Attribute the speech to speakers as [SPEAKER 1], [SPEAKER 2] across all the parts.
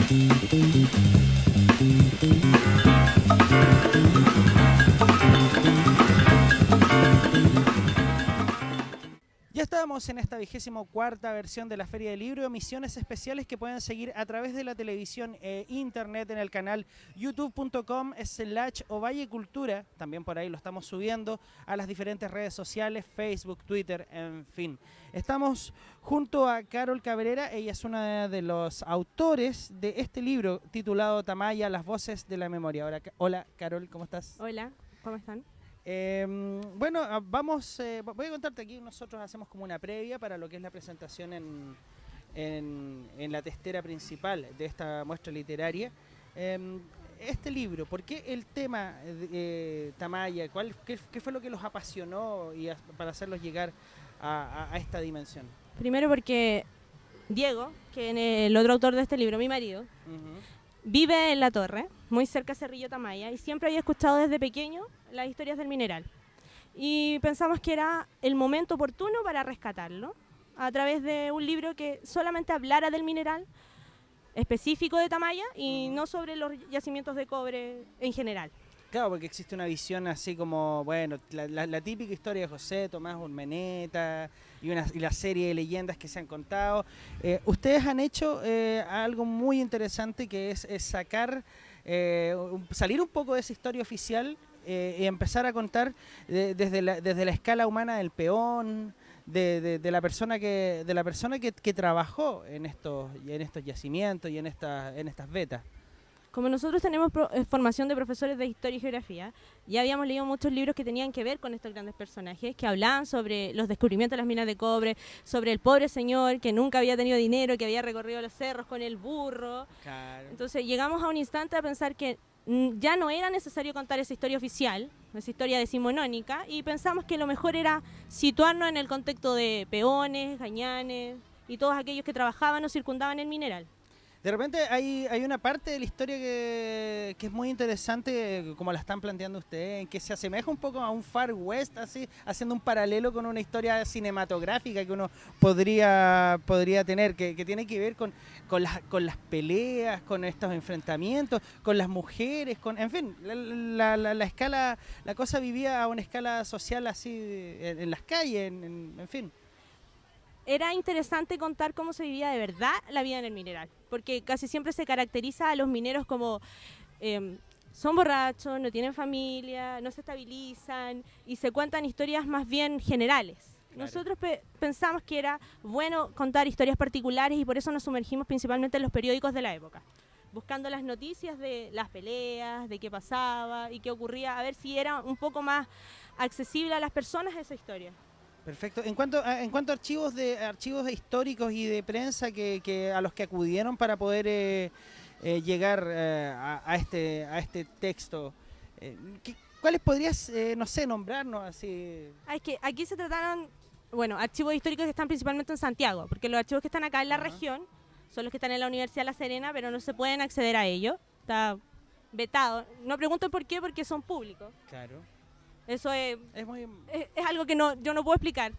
[SPEAKER 1] Ya estábamos en esta 24ª versión de la Feria del Libro, emisiones especiales que pueden seguir a través de la televisión e internet en el canal youtube.com/ovallecultura. También por ahí lo estamos subiendo a las diferentes redes sociales, Facebook, Twitter, en fin. Estamos junto a Carol Cabrera, ella es una de los autores de este libro titulado Tamaya, las voces de la memoria. Hola Carol, ¿cómo estás?
[SPEAKER 2] Hola, ¿cómo están?
[SPEAKER 1] Bueno, voy a contarte aquí, nosotros hacemos como una previa para lo que es la presentación en la testera principal de esta muestra literaria. Este libro, ¿por qué el tema Tamaya? ¿Qué fue lo que los apasionó para hacerlos llegar a esta dimensión?
[SPEAKER 2] Primero porque Diego, que es el otro autor de este libro, mi marido, vive en La Torre, muy cerca de Cerrillo Tamaya, y siempre había escuchado desde pequeño las historias del mineral. Y pensamos que era el momento oportuno para rescatarlo a través de un libro que solamente hablara del mineral específico de Tamaya y no sobre los yacimientos de cobre en general.
[SPEAKER 1] Claro, porque existe una visión así como, bueno, la típica historia de José Tomás Urmeneta y la serie de leyendas que se han contado. Ustedes han hecho algo muy interesante que es salir un poco de esa historia oficial y empezar a contar desde la escala humana del peón, de la persona que trabajó en estos yacimientos y en estas vetas.
[SPEAKER 2] Como nosotros tenemos formación de profesores de historia y geografía, ya habíamos leído muchos libros que tenían que ver con estos grandes personajes, que hablaban sobre los descubrimientos de las minas de cobre, sobre el pobre señor que nunca había tenido dinero, que había recorrido los cerros con el burro.
[SPEAKER 1] Claro.
[SPEAKER 2] Entonces llegamos a un instante a pensar que ya no era necesario contar esa historia oficial, esa historia decimonónica, y pensamos que lo mejor era situarnos en el contexto de peones, gañanes y todos aquellos que trabajaban o circundaban el mineral.
[SPEAKER 1] De repente hay una parte de la historia que es muy interesante, como la están planteando ustedes, en que se asemeja un poco a un Far West, así, haciendo un paralelo con una historia cinematográfica que uno podría tener, que tiene que ver con las peleas, con estos enfrentamientos, con las mujeres, en fin, la escala, la cosa vivía a una escala social así en las calles, en fin.
[SPEAKER 2] Era interesante contar cómo se vivía de verdad la vida en el mineral, porque casi siempre se caracteriza a los mineros como son borrachos, no tienen familia, no se estabilizan y se cuentan historias más bien generales. Claro. Nosotros pensamos que era bueno contar historias particulares y por eso nos sumergimos principalmente en los periódicos de la época, buscando las noticias de las peleas, de qué pasaba y qué ocurría, a ver si era un poco más accesible a las personas esa historia.
[SPEAKER 1] Perfecto. En cuanto a archivos históricos y de prensa a los que acudieron para poder llegar a este texto, ¿cuáles podrías, no sé, nombrarnos así?
[SPEAKER 2] Es que aquí se trataron, archivos históricos que están principalmente en Santiago, porque los archivos que están acá en la región son los que están en la Universidad de La Serena, pero no se pueden acceder a ellos. Está vetado. No pregunten por qué, porque son públicos.
[SPEAKER 1] Claro.
[SPEAKER 2] Eso es algo que yo no puedo explicar.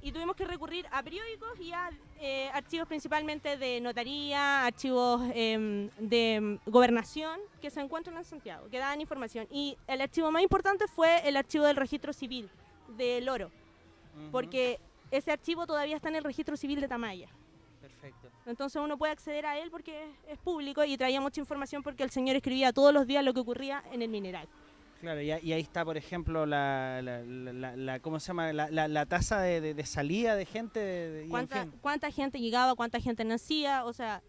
[SPEAKER 2] Y tuvimos que recurrir a periódicos y a archivos principalmente de notaría, archivos de gobernación que se encuentran en Santiago, que dan información. Y el archivo más importante fue el archivo del registro civil del oro, porque ese archivo todavía está en el registro civil de Tamaya.
[SPEAKER 1] Perfecto.
[SPEAKER 2] Entonces uno puede acceder a él porque es público y traía mucha información porque el señor escribía todos los días lo que ocurría en el mineral.
[SPEAKER 1] Claro, y ahí está, por ejemplo, ¿cómo se llama? La tasa de salida de gente.
[SPEAKER 2] ¿Cuánta gente llegaba, cuánta gente nacía? O sea,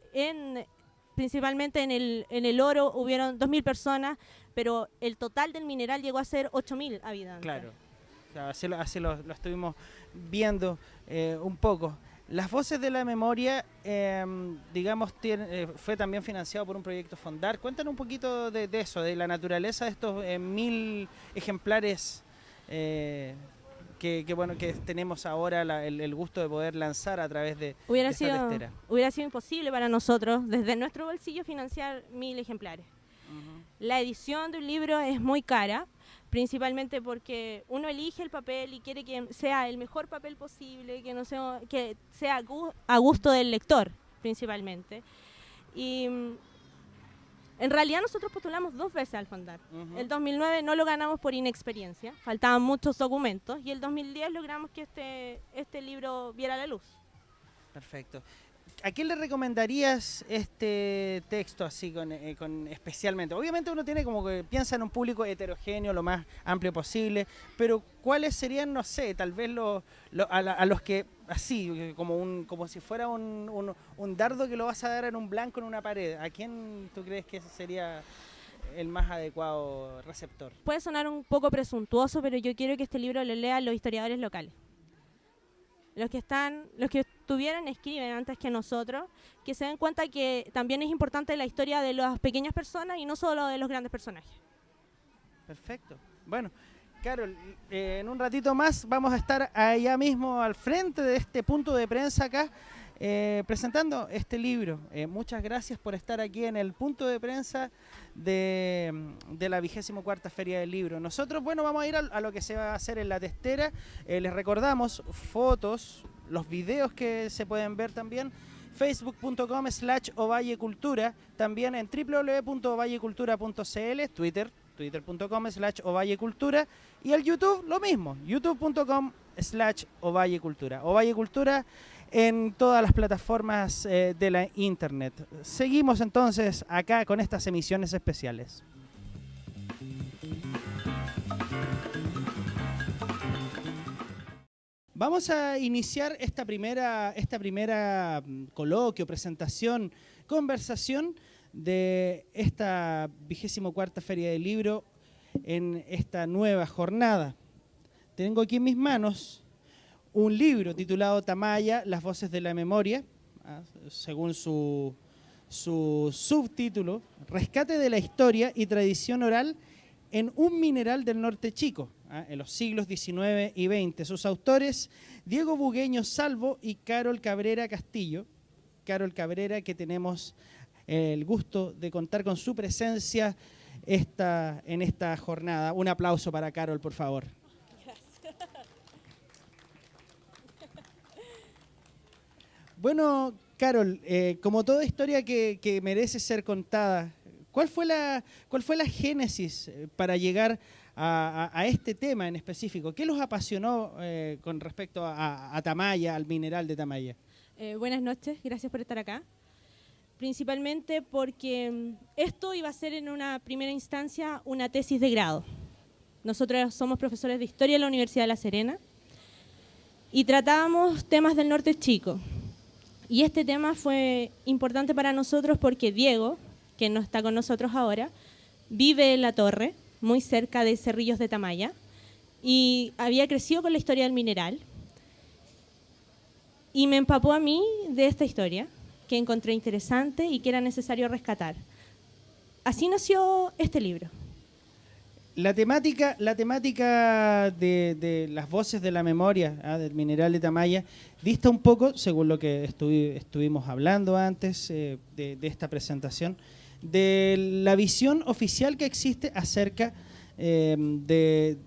[SPEAKER 2] principalmente en el oro hubieron 2.000 personas, pero el total del mineral llegó a ser 8.000 habitantes.
[SPEAKER 1] Claro, así lo estuvimos viendo un poco. Las Voces de la Memoria, digamos, fue también financiado por un proyecto Fondar. Cuéntanos un poquito de eso, de la naturaleza de estos 1.000 ejemplares que tenemos ahora el gusto de poder lanzar a través de esta testera.
[SPEAKER 2] Hubiera sido imposible para nosotros, desde nuestro bolsillo, financiar 1.000 ejemplares. La edición de un libro es muy cara, principalmente porque uno elige el papel y quiere que sea el mejor papel posible, que sea a gusto del lector, principalmente. Y en realidad nosotros postulamos 2 veces al Fondar. El 2009 no lo ganamos por inexperiencia, faltaban muchos documentos, y el 2010 logramos que este libro viera la luz.
[SPEAKER 1] Perfecto. ¿A quién le recomendarías este texto así especialmente? Obviamente uno tiene como que piensa en un público heterogéneo, lo más amplio posible, pero ¿cuáles serían, no sé, tal vez a los que así, como si fuera un dardo que lo vas a dar en un blanco en una pared? ¿A quién tú crees que ese sería el más adecuado receptor?
[SPEAKER 2] Puede sonar un poco presuntuoso, pero yo quiero que este libro lo lean los historiadores locales. Los que estuvieron escriben antes que nosotros, que se den cuenta que también es importante la historia de las pequeñas personas y no solo de los grandes personajes.
[SPEAKER 1] Perfecto. Bueno, Carol, en un ratito más vamos a estar allá mismo al frente de este punto de prensa acá, presentando este libro. Muchas gracias por estar aquí en el punto de prensa de la 24ª Feria del Libro. Nosotros, bueno, vamos a ir a lo que se va a hacer en la testera. Les recordamos fotos, los videos que se pueden ver también, facebook.com/ovallecultura, también en www.ovallecultura.cl, twitter.com/ovallecultura, y el YouTube lo mismo, youtube.com/ovallecultura. Ovallecultura en todas las plataformas de la internet. Seguimos entonces acá con estas emisiones especiales. Vamos a iniciar esta primera coloquio, presentación, conversación de esta 24ª Feria del Libro en esta nueva jornada. Tengo aquí en mis manos un libro titulado Tamaya, las voces de la memoria, según su subtítulo, Rescate de la historia y tradición oral en un mineral del norte chico, en los siglos XIX y XX. Sus autores, Diego Bugueño Salvo y Carol Cabrera Castillo. Carol Cabrera, que tenemos el gusto de contar con su presencia en esta jornada. Un aplauso para Carol, por favor. Bueno, Carol, como toda historia que merece ser contada, ¿cuál fue la génesis para llegar a este tema en específico? ¿Qué los apasionó con respecto a Tamaya, al mineral de Tamaya?
[SPEAKER 2] Buenas noches, gracias por estar acá. Principalmente porque esto iba a ser en una primera instancia una tesis de grado. Nosotros somos profesores de Historia en la Universidad de La Serena y tratábamos temas del norte chico. Y este tema fue importante para nosotros porque Diego, que no está con nosotros ahora, vive en La Torre, muy cerca de Cerrillos de Tamaya, y había crecido con la historia del mineral. Y me empapó a mí de esta historia, que encontré interesante y que era necesario rescatar. Así nació este libro.
[SPEAKER 1] La temática de las voces de la memoria del mineral de Tamaya dista un poco, según lo que estuvimos hablando antes de esta presentación, de la visión oficial que existe acerca de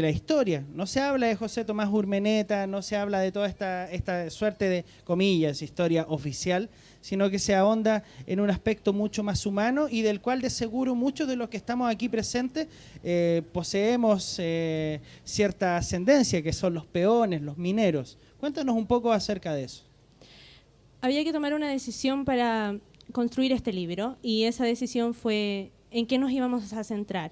[SPEAKER 1] la historia. No se habla de José Tomás Urmeneta, no se habla de toda esta suerte de, comillas, historia oficial, sino que se ahonda en un aspecto mucho más humano y del cual de seguro muchos de los que estamos aquí presentes poseemos cierta ascendencia, que son los peones, los mineros. Cuéntanos un poco acerca de eso.
[SPEAKER 2] Había que tomar una decisión para construir este libro y esa decisión fue en qué nos íbamos a centrar.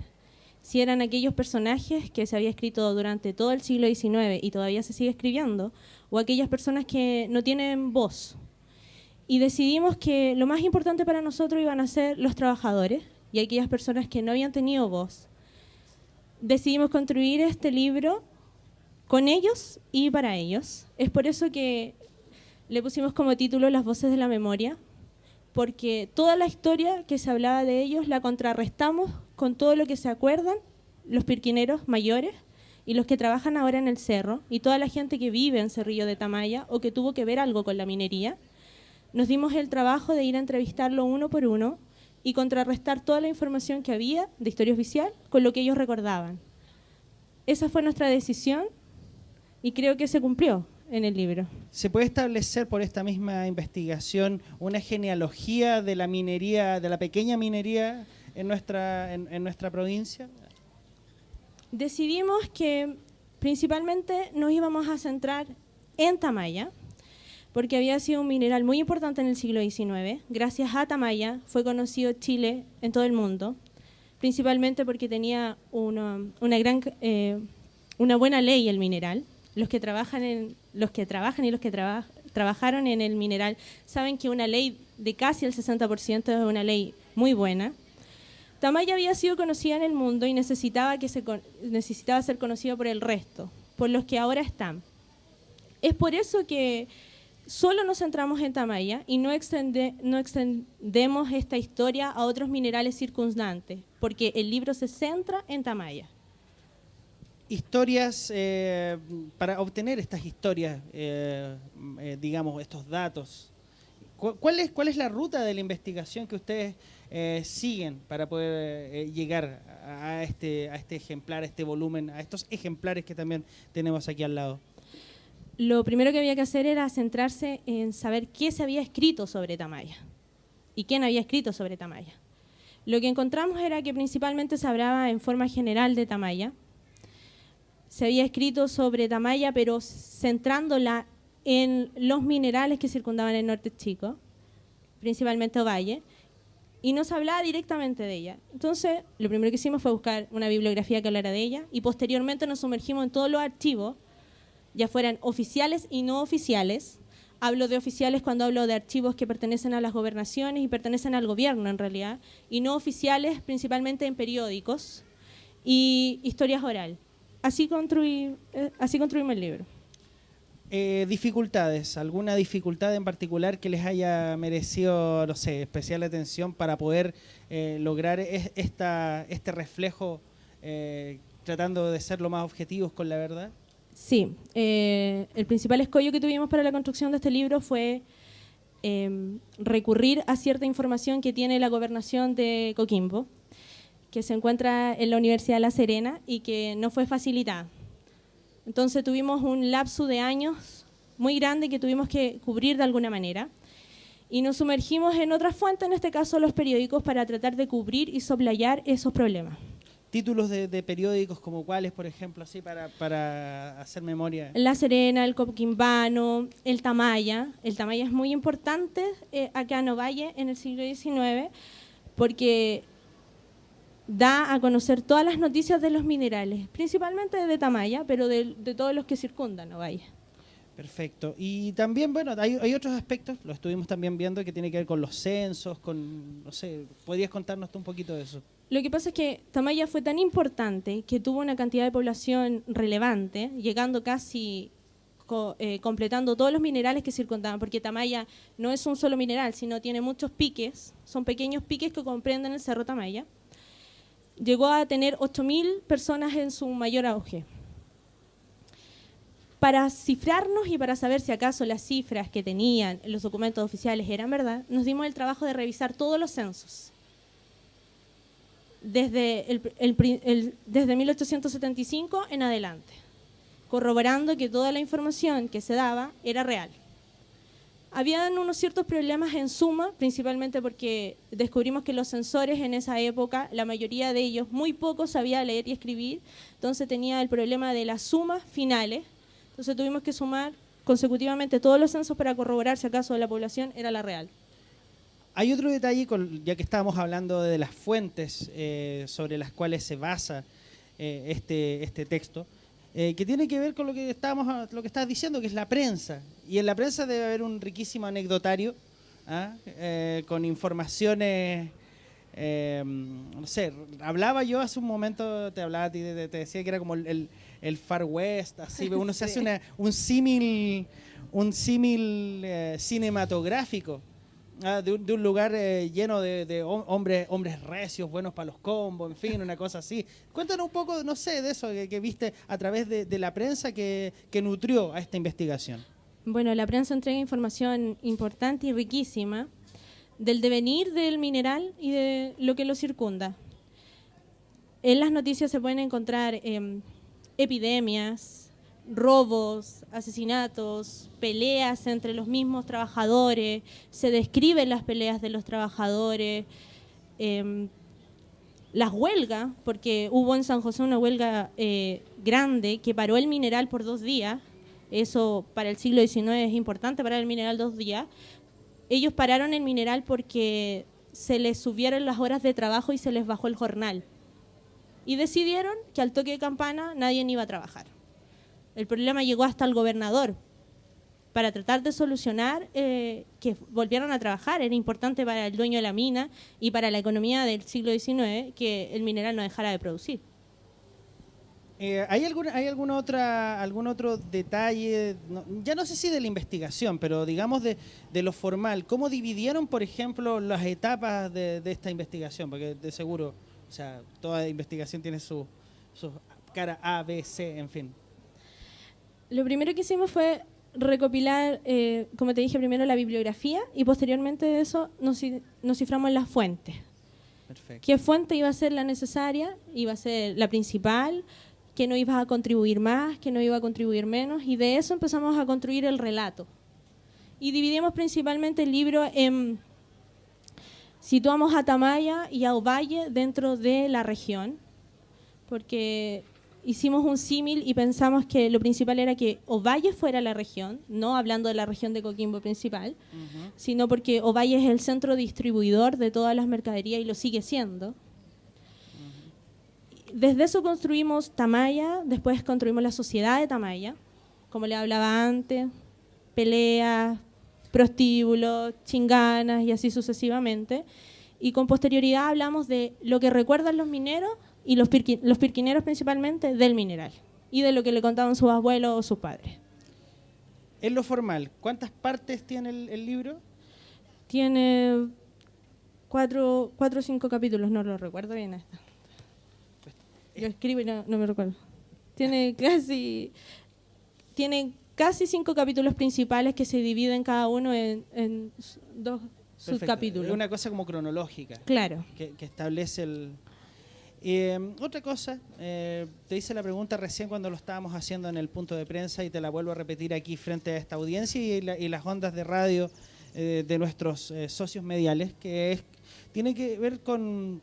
[SPEAKER 2] Si eran aquellos personajes que se había escrito durante todo el siglo XIX y todavía se sigue escribiendo, o aquellas personas que no tienen voz. Y decidimos que lo más importante para nosotros iban a ser los trabajadores y aquellas personas que no habían tenido voz. Decidimos construir este libro con ellos y para ellos. Es por eso que le pusimos como título Las voces de la memoria, porque toda la historia que se hablaba de ellos la contrarrestamos con todo lo que se acuerdan los pirquineros mayores y los que trabajan ahora en el cerro y toda la gente que vive en Cerrillo de Tamaya o que tuvo que ver algo con la minería. Nos dimos el trabajo de ir a entrevistarlo uno por uno y contrarrestar toda la información que había de historia oficial con lo que ellos recordaban. Esa fue nuestra decisión y creo que se cumplió. en el libro.
[SPEAKER 1] ¿Se puede establecer por esta misma investigación una genealogía de la minería, de la pequeña minería en nuestra provincia?
[SPEAKER 2] Decidimos que principalmente nos íbamos a centrar en Tamaya, porque había sido un mineral muy importante en el siglo XIX. Gracias a Tamaya fue conocido Chile en todo el mundo, principalmente porque tenía una buena ley el mineral. Los que trabajan y los que trabajaron en el mineral saben que una ley de casi el 60% es una ley muy buena. Tamaya había sido conocida en el mundo y necesitaba ser conocida por el resto, por los que ahora están. Es por eso que solo nos centramos en Tamaya y no extendemos esta historia a otros minerales circundantes, porque el libro se centra en Tamaya.
[SPEAKER 1] Historias, para obtener estas historias, digamos, estos datos, ¿cuál es la ruta de la investigación que ustedes siguen para poder llegar a este ejemplar, a este volumen, a estos ejemplares que también tenemos aquí al lado?
[SPEAKER 2] Lo primero que había que hacer era centrarse en saber qué se había escrito sobre Tamaya y quién había escrito sobre Tamaya. Lo que encontramos era que principalmente se hablaba en forma general de Tamaya. Se había escrito sobre Tamaya, pero centrándola en los minerales que circundaban el norte chico, principalmente Ovalle, y no se hablaba directamente de ella. Entonces, lo primero que hicimos fue buscar una bibliografía que hablara de ella, y posteriormente nos sumergimos en todos los archivos, ya fueran oficiales y no oficiales. Hablo de oficiales cuando hablo de archivos que pertenecen a las gobernaciones y pertenecen al gobierno en realidad, y no oficiales principalmente en periódicos y historias orales. Así construimos el libro.
[SPEAKER 1] Dificultades, ¿alguna dificultad en particular que les haya merecido, no sé, especial atención para poder lograr este reflejo tratando de ser lo más objetivos con la verdad?
[SPEAKER 2] Sí, el principal escollo que tuvimos para la construcción de este libro fue recurrir a cierta información que tiene la gobernación de Coquimbo, que se encuentra en la Universidad de La Serena y que no fue facilitada. Entonces tuvimos un lapso de años muy grande que tuvimos que cubrir de alguna manera y nos sumergimos en otras fuentes, en este caso los periódicos, para tratar de cubrir y soplayar esos problemas.
[SPEAKER 1] ¿Títulos de periódicos como cuáles, por ejemplo, así para hacer memoria?
[SPEAKER 2] La Serena, el Coquimbano, el Tamaya. El Tamaya es muy importante acá en Ovalle en el siglo XIX porque da a conocer todas las noticias de los minerales, principalmente de Tamaya, pero de todos los que circundan Ovalle.
[SPEAKER 1] Perfecto. Y también, bueno, hay otros aspectos, lo estuvimos también viendo, que tiene que ver con los censos, no sé, ¿podrías contarnos tú un poquito de eso?
[SPEAKER 2] Lo que pasa es que Tamaya fue tan importante que tuvo una cantidad de población relevante, llegando casi completando todos los minerales que circundaban, porque Tamaya no es un solo mineral, sino tiene muchos piques, son pequeños piques que comprenden el Cerro Tamaya. Llegó a tener 8.000 personas en su mayor auge. Para cifrarnos y para saber si acaso las cifras que tenían los documentos oficiales eran verdad, nos dimos el trabajo de revisar todos los censos. Desde 1875 en adelante, corroborando que toda la información que se daba era real. Habían unos ciertos problemas en suma, principalmente porque descubrimos que los censores en esa época, la mayoría de ellos, muy pocos sabía leer y escribir, entonces tenía el problema de las sumas finales, entonces tuvimos que sumar consecutivamente todos los censos para corroborar si acaso la población era la real.
[SPEAKER 1] Hay otro detalle, ya que estábamos hablando de las fuentes sobre las cuales se basa este texto, que tiene que ver con lo que estabas diciendo, que es la prensa. Y en la prensa debe haber un riquísimo anecdotario con informaciones, no sé, hablaba yo hace un momento, te hablaba a ti, te decía que era como el Far West, así, uno se hace un símil cinematográfico. De un lugar lleno de hombres recios, buenos para los combos, en fin, una cosa así. Cuéntanos un poco, no sé, de eso que viste a través de la prensa que nutrió a esta investigación.
[SPEAKER 2] Bueno, la prensa entrega información importante y riquísima del devenir del mineral y de lo que lo circunda. En las noticias se pueden encontrar epidemias, robos, asesinatos, peleas entre los mismos trabajadores, se describen las peleas de los trabajadores, las huelgas, porque hubo en San José una huelga grande que paró el mineral por 2 días. Eso para el siglo XIX es importante, parar el mineral 2 días. Ellos pararon el mineral porque se les subieron las horas de trabajo y se les bajó el jornal. Y decidieron que al toque de campana nadie iba a trabajar. El problema llegó hasta el gobernador para tratar de solucionar que volvieran a trabajar. Era importante para el dueño de la mina y para la economía del siglo XIX que el mineral no dejara de producir.
[SPEAKER 1] ¿Hay algún otro detalle, ya no sé si de la investigación, pero digamos de lo formal? ¿Cómo dividieron, por ejemplo, las etapas de esta investigación? Porque de seguro, o sea, toda investigación tiene su cara A, B, C, en fin.
[SPEAKER 2] Lo primero que hicimos fue recopilar, como te dije, primero la bibliografía y posteriormente de eso nos ciframos las fuentes.
[SPEAKER 1] Perfecto.
[SPEAKER 2] ¿Qué fuente iba a ser la necesaria? Iba a ser la principal, que no iba a contribuir más, que no iba a contribuir menos, y de eso empezamos a construir el relato. Y dividimos principalmente el libro en... Situamos a Tamaya y a Ovalle dentro de la región, porque hicimos un símil y pensamos que lo principal era que Ovalle fuera la región, no hablando de la región de Coquimbo principal, sino porque Ovalle es el centro distribuidor de todas las mercaderías y lo sigue siendo. Desde eso construimos Tamaya, después construimos la sociedad de Tamaya, como le hablaba antes, peleas, prostíbulos, chinganas y así sucesivamente. Y con posterioridad hablamos de lo que recuerdan los mineros y los pirquineros principalmente del mineral y de lo que le contaban sus abuelos o sus padres.
[SPEAKER 1] En lo formal, ¿cuántas partes tiene el libro?
[SPEAKER 2] Tiene 4 o 5 capítulos, no lo recuerdo bien esta. Yo escribo y no me recuerdo. Tiene casi 5 capítulos principales que se dividen cada uno en 2 subcapítulos.
[SPEAKER 1] Es una cosa como cronológica.
[SPEAKER 2] Claro.
[SPEAKER 1] Que establece el... otra cosa, te hice la pregunta recién cuando lo estábamos haciendo en el punto de prensa y te la vuelvo a repetir aquí frente a esta audiencia y las ondas de radio de nuestros socios mediales, tiene que ver con...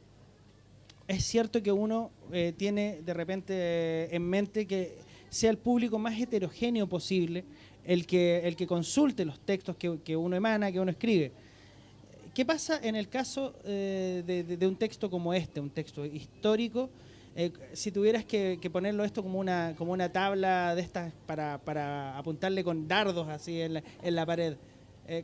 [SPEAKER 1] Es cierto que uno tiene de repente en mente que sea el público más heterogéneo posible el que consulte los textos que uno emana, que uno escribe. ¿Qué pasa en el caso de un texto como este, un texto histórico? Si tuvieras que ponerlo esto como una tabla de estas para apuntarle con dardos así en la pared,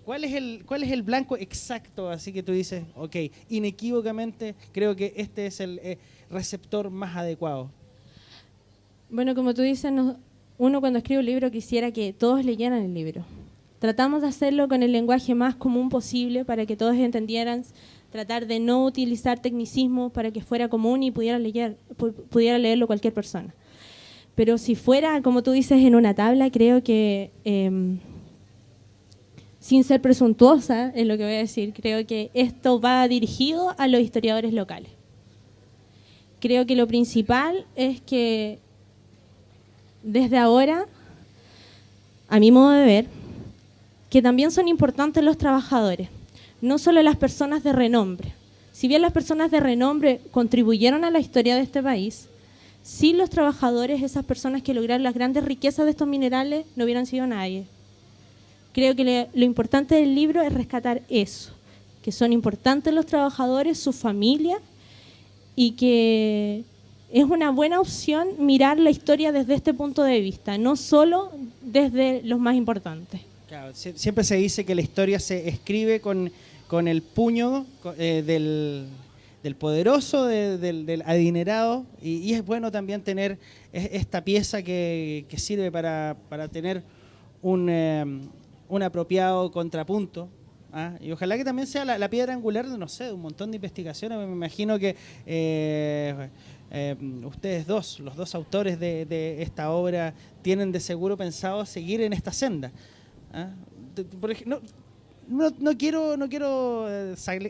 [SPEAKER 1] ¿cuál es el blanco exacto? Así que tú dices, ok, inequívocamente creo que este es el receptor más adecuado.
[SPEAKER 2] Bueno, como tú dices, uno cuando escribe un libro quisiera que todos leyeran el libro. Tratamos de hacerlo con el lenguaje más común posible para que todos entendieran, tratar de no utilizar tecnicismos para que fuera común y pudiera leerlo cualquier persona. Pero si fuera, como tú dices, en una tabla, creo que... sin ser presuntuosa en lo que voy a decir, creo que esto va dirigido a los historiadores locales. Creo que lo principal es que desde ahora, a mi modo de ver, que también son importantes los trabajadores, no solo las personas de renombre. Si bien las personas de renombre contribuyeron a la historia de este país, si los trabajadores, esas personas que lograron las grandes riquezas de estos minerales, no hubieran sido nadie. Creo que lo importante del libro es rescatar eso, que son importantes los trabajadores, sus familias, y que es una buena opción mirar la historia desde este punto de vista, no solo desde los más importantes.
[SPEAKER 1] Claro, siempre se dice que la historia se escribe con el puño del poderoso, del adinerado, y es bueno también tener esta pieza que sirve para tener un apropiado contrapunto, ¿ah? Y ojalá que también sea la piedra angular de un montón de investigaciones. Me imagino que ustedes los dos autores de esta obra tienen de seguro pensado seguir en esta senda, ¿ah? Por ejemplo, no quiero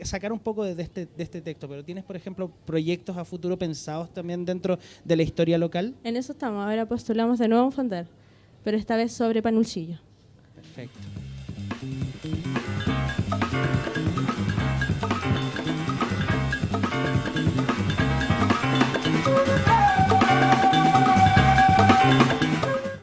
[SPEAKER 1] sacar un poco de este texto, pero ¿tienes, por ejemplo, proyectos a futuro pensados también dentro de la historia local?
[SPEAKER 2] En eso estamos, ahora postulamos de nuevo a un Fonder. pero esta vez sobre Panulcillo.
[SPEAKER 1] Perfecto.